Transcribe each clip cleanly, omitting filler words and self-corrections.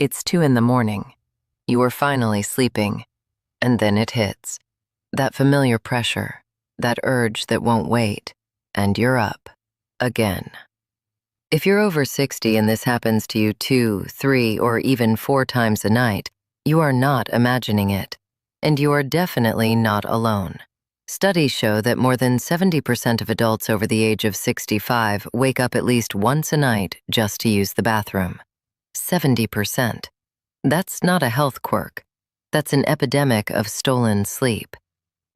It's 2 in the morning. You are finally sleeping, and then it hits. That familiar pressure, that urge that won't wait, and you're up. Again. If you're over 60 and this happens to you 2, 3, or even 4 times a night, you are not imagining it, and you are definitely not alone. Studies show that more than 70% of adults over the age of 65 wake up at least once a night just to use the bathroom. 70%. That's not a health quirk. That's an epidemic of stolen sleep.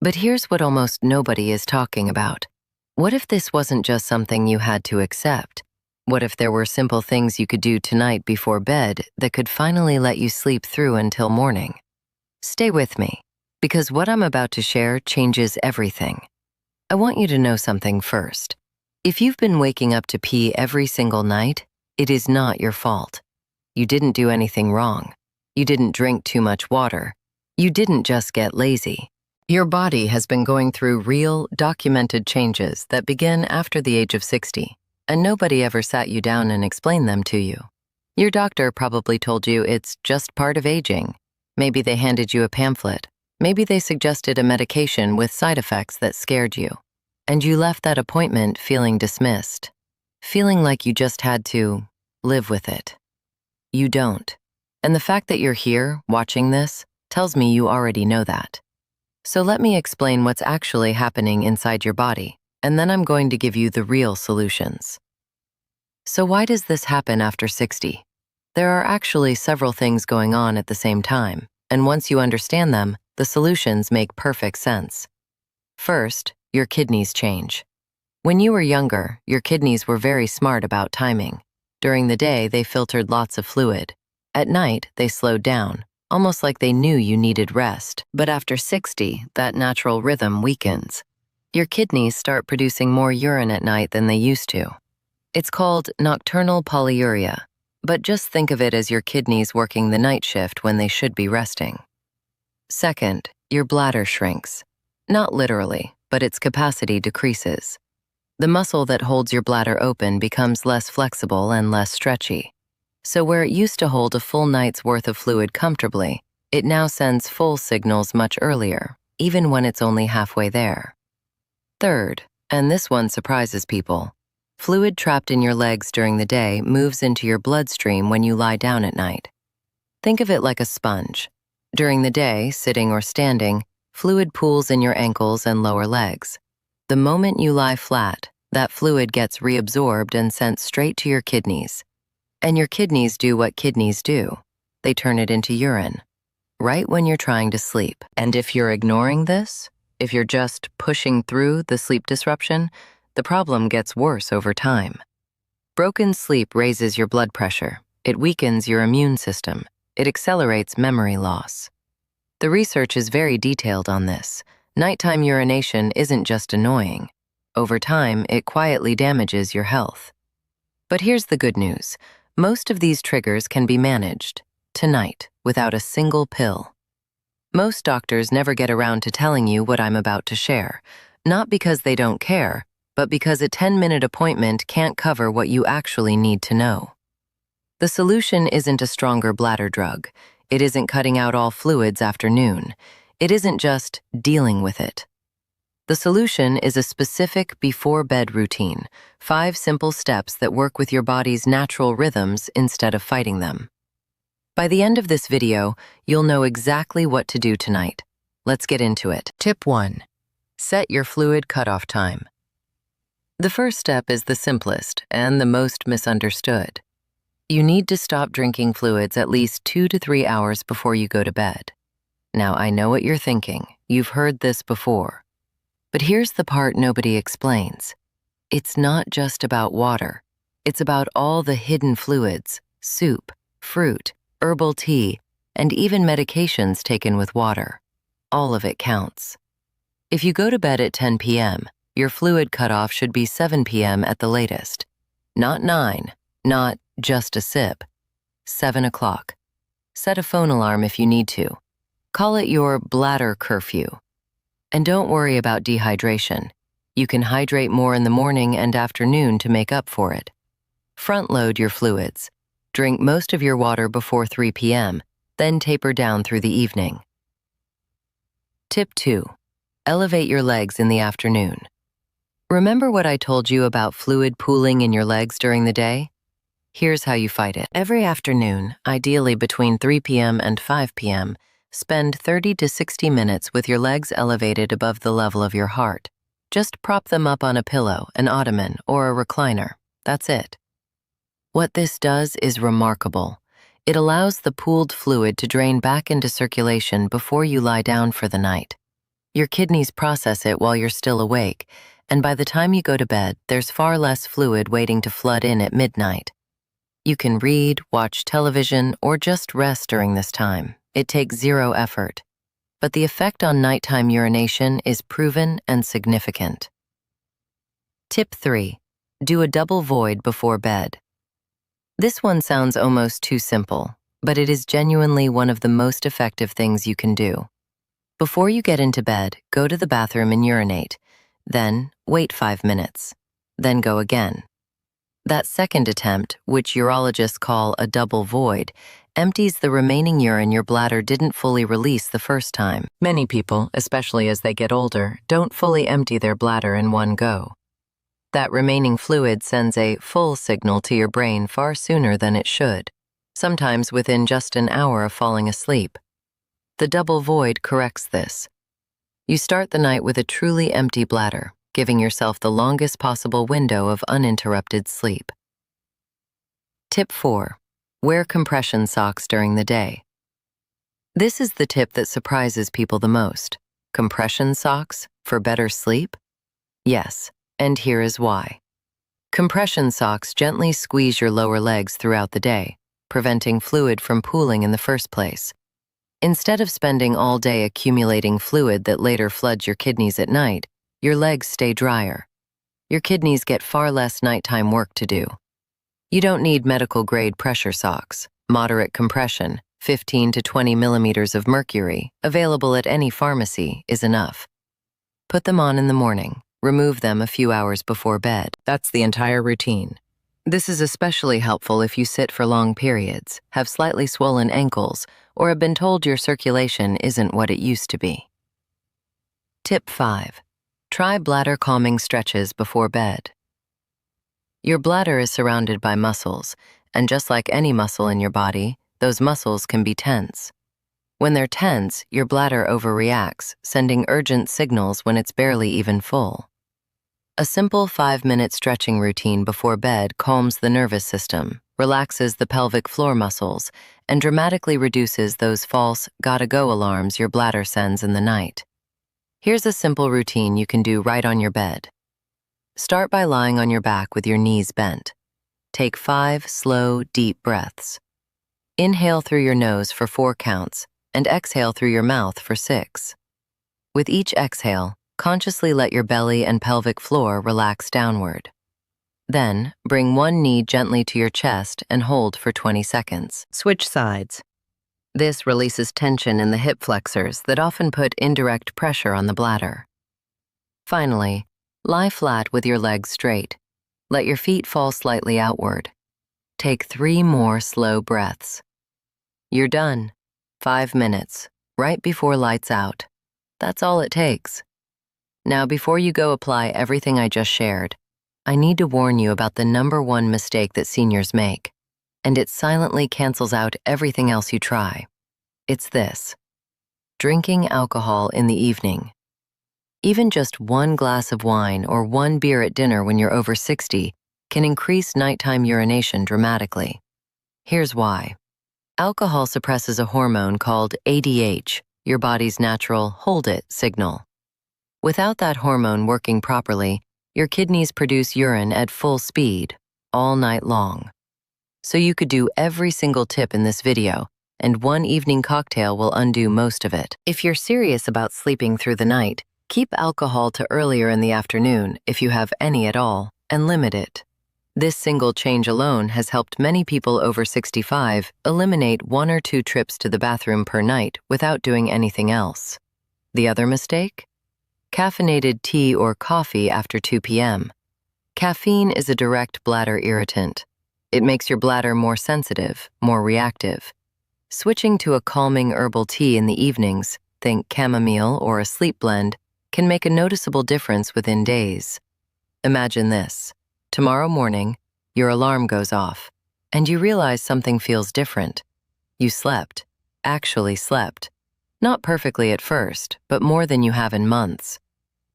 But here's what almost nobody is talking about. What if this wasn't just something you had to accept? What if there were simple things you could do tonight before bed that could finally let you sleep through until morning? Stay with me, because what I'm about to share changes everything. I want you to know something first. If you've been waking up to pee every single night, it is not your fault. You didn't do anything wrong. You didn't drink too much water. You didn't just get lazy. Your body has been going through real, documented changes that begin after the age of 60, and nobody ever sat you down and explained them to you. Your doctor probably told you it's just part of aging. Maybe they handed you a pamphlet. Maybe they suggested a medication with side effects that scared you. And you left that appointment feeling dismissed, feeling like you just had to live with it. You don't. And the fact that you're here, watching this, tells me you already know that. So let me explain what's actually happening inside your body, and then I'm going to give you the real solutions. So why does this happen after 60? There are actually several things going on at the same time, and once you understand them, the solutions make perfect sense. First, your kidneys change. When you were younger, your kidneys were very smart about timing. During the day, they filtered lots of fluid. At night, they slowed down, almost like they knew you needed rest. But after 60, that natural rhythm weakens. Your kidneys start producing more urine at night than they used to. It's called nocturnal polyuria, but just think of it as your kidneys working the night shift when they should be resting. Second, your bladder shrinks. Not literally, but its capacity decreases. The muscle that holds your bladder open becomes less flexible and less stretchy. So where it used to hold a full night's worth of fluid comfortably, it now sends full signals much earlier, even when it's only halfway there. Third, and this one surprises people, fluid trapped in your legs during the day moves into your bloodstream when you lie down at night. Think of it like a sponge. During the day, sitting or standing, fluid pools in your ankles and lower legs. The moment you lie flat, that fluid gets reabsorbed and sent straight to your kidneys. And your kidneys do what kidneys do. They turn it into urine, right when you're trying to sleep. And if you're ignoring this, if you're just pushing through the sleep disruption, the problem gets worse over time. Broken sleep raises your blood pressure. It weakens your immune system. It accelerates memory loss. The research is very detailed on this. Nighttime urination isn't just annoying. Over time, it quietly damages your health. But here's the good news. Most of these triggers can be managed, tonight, without a single pill. Most doctors never get around to telling you what I'm about to share, not because they don't care, but because a 10-minute appointment can't cover what you actually need to know. The solution isn't a stronger bladder drug. It isn't cutting out all fluids after noon. It isn't just dealing with it. The solution is a specific before-bed routine, 5 simple steps that work with your body's natural rhythms instead of fighting them. By the end of this video, you'll know exactly what to do tonight. Let's get into it. Tip 1. Set your fluid cutoff time. The first step is the simplest and the most misunderstood. You need to stop drinking fluids at least 2 to 3 hours before you go to bed. Now, I know what you're thinking. You've heard this before. But here's the part nobody explains. It's not just about water. It's about all the hidden fluids, soup, fruit, herbal tea, and even medications taken with water. All of it counts. If you go to bed at 10 p.m., your fluid cutoff should be 7 p.m. at the latest. Not 9, not just a sip. 7 o'clock. Set a phone alarm if you need to. Call it your bladder curfew. And don't worry about dehydration. You can hydrate more in the morning and afternoon to make up for it. Front-load your fluids. Drink most of your water before 3 p.m., then taper down through the evening. Tip 2. Elevate your legs in the afternoon. Remember what I told you about fluid pooling in your legs during the day? Here's how you fight it. Every afternoon, ideally between 3 p.m. and 5 p.m., spend 30 to 60 minutes with your legs elevated above the level of your heart. Just prop them up on a pillow, an ottoman, or a recliner. That's it. What this does is remarkable. It allows the pooled fluid to drain back into circulation before you lie down for the night. Your kidneys process it while you're still awake, and by the time you go to bed, there's far less fluid waiting to flood in at midnight. You can read, watch television, or just rest during this time. It takes zero effort. But the effect on nighttime urination is proven and significant. Tip 3. Do a double void before bed. This one sounds almost too simple, but it is genuinely one of the most effective things you can do. Before you get into bed, go to the bathroom and urinate. Then, wait 5 minutes. Then go again. That second attempt, which urologists call a double void, empties the remaining urine your bladder didn't fully release the first time. Many people, especially as they get older, don't fully empty their bladder in one go. That remaining fluid sends a full signal to your brain far sooner than it should, sometimes within just an hour of falling asleep. The double void corrects this. You start the night with a truly empty bladder, giving yourself the longest possible window of uninterrupted sleep. Tip 4. Wear compression socks during the day. This is the tip that surprises people the most. Compression socks for better sleep? Yes, and here is why. Compression socks gently squeeze your lower legs throughout the day, preventing fluid from pooling in the first place. Instead of spending all day accumulating fluid that later floods your kidneys at night, your legs stay drier. Your kidneys get far less nighttime work to do. You don't need medical-grade pressure socks. Moderate compression, 15 to 20 millimeters of mercury, available at any pharmacy, is enough. Put them on in the morning. Remove them a few hours before bed. That's the entire routine. This is especially helpful if you sit for long periods, have slightly swollen ankles, or have been told your circulation isn't what it used to be. Tip 5. Try bladder calming stretches before bed. Your bladder is surrounded by muscles, and just like any muscle in your body, those muscles can be tense. When they're tense, your bladder overreacts, sending urgent signals when it's barely even full. A simple 5-minute stretching routine before bed calms the nervous system, relaxes the pelvic floor muscles, and dramatically reduces those false gotta-go alarms your bladder sends in the night. Here's a simple routine you can do right on your bed. Start by lying on your back with your knees bent. Take 5 slow, deep breaths. Inhale through your nose for 4 counts, and exhale through your mouth for 6. With each exhale, consciously let your belly and pelvic floor relax downward. Then, bring one knee gently to your chest and hold for 20 seconds. Switch sides. This releases tension in the hip flexors that often put indirect pressure on the bladder. Finally, lie flat with your legs straight. Let your feet fall slightly outward. Take 3 more slow breaths. You're done. 5 minutes, right before lights out. That's all it takes. Now, before you go apply everything I just shared, I need to warn you about the #1 mistake that seniors make, and it silently cancels out everything else you try. It's this: drinking alcohol in the evening. Even just 1 glass of wine or 1 beer at dinner when you're over 60 can increase nighttime urination dramatically. Here's why. Alcohol suppresses a hormone called ADH, your body's natural hold it signal. Without that hormone working properly, your kidneys produce urine at full speed, all night long. So you could do every single tip in this video, and 1 evening cocktail will undo most of it. If you're serious about sleeping through the night, keep alcohol to earlier in the afternoon if you have any at all, and limit it. This single change alone has helped many people over 65 eliminate 1 or 2 trips to the bathroom per night without doing anything else. The other mistake? Caffeinated tea or coffee after 2 p.m. Caffeine is a direct bladder irritant. It makes your bladder more sensitive, more reactive. Switching to a calming herbal tea in the evenings, think chamomile or a sleep blend, can make a noticeable difference within days. Imagine this. Tomorrow morning, your alarm goes off, and you realize something feels different. You slept, actually slept. Not perfectly at first, but more than you have in months.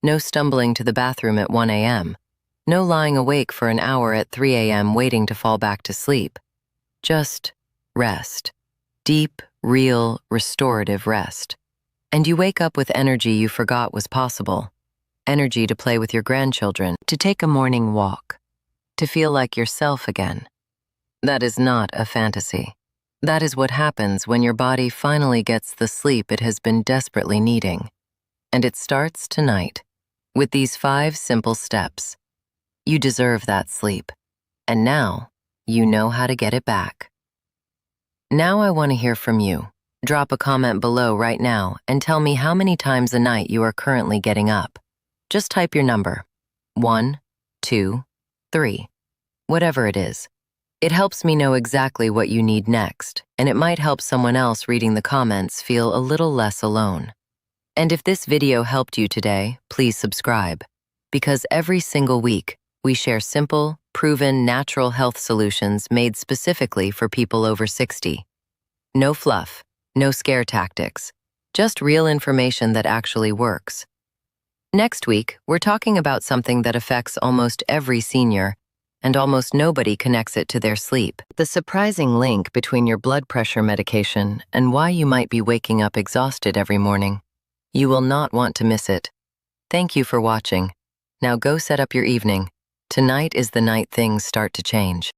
No stumbling to the bathroom at 1 a.m. No lying awake for an hour at 3 a.m. waiting to fall back to sleep. Just rest. Deep, real, restorative rest. And you wake up with energy you forgot was possible. Energy to play with your grandchildren, to take a morning walk, to feel like yourself again. That is not a fantasy. That is what happens when your body finally gets the sleep it has been desperately needing. And it starts tonight, with these 5 simple steps. You deserve that sleep. And now, you know how to get it back. Now I want to hear from you. Drop a comment below right now and tell me how many times a night you are currently getting up. Just type your number. 1, 2, 3. Whatever it is. It helps me know exactly what you need next, and it might help someone else reading the comments feel a little less alone. And if this video helped you today, please subscribe, because every single week, we share simple, proven natural health solutions made specifically for people over 60. No fluff, no scare tactics, just real information that actually works. Next week, we're talking about something that affects almost every senior, and almost nobody connects it to their sleep. The surprising link between your blood pressure medication and why you might be waking up exhausted every morning. You will not want to miss it. Thank you for watching. Now go set up your evening. Tonight is the night things start to change.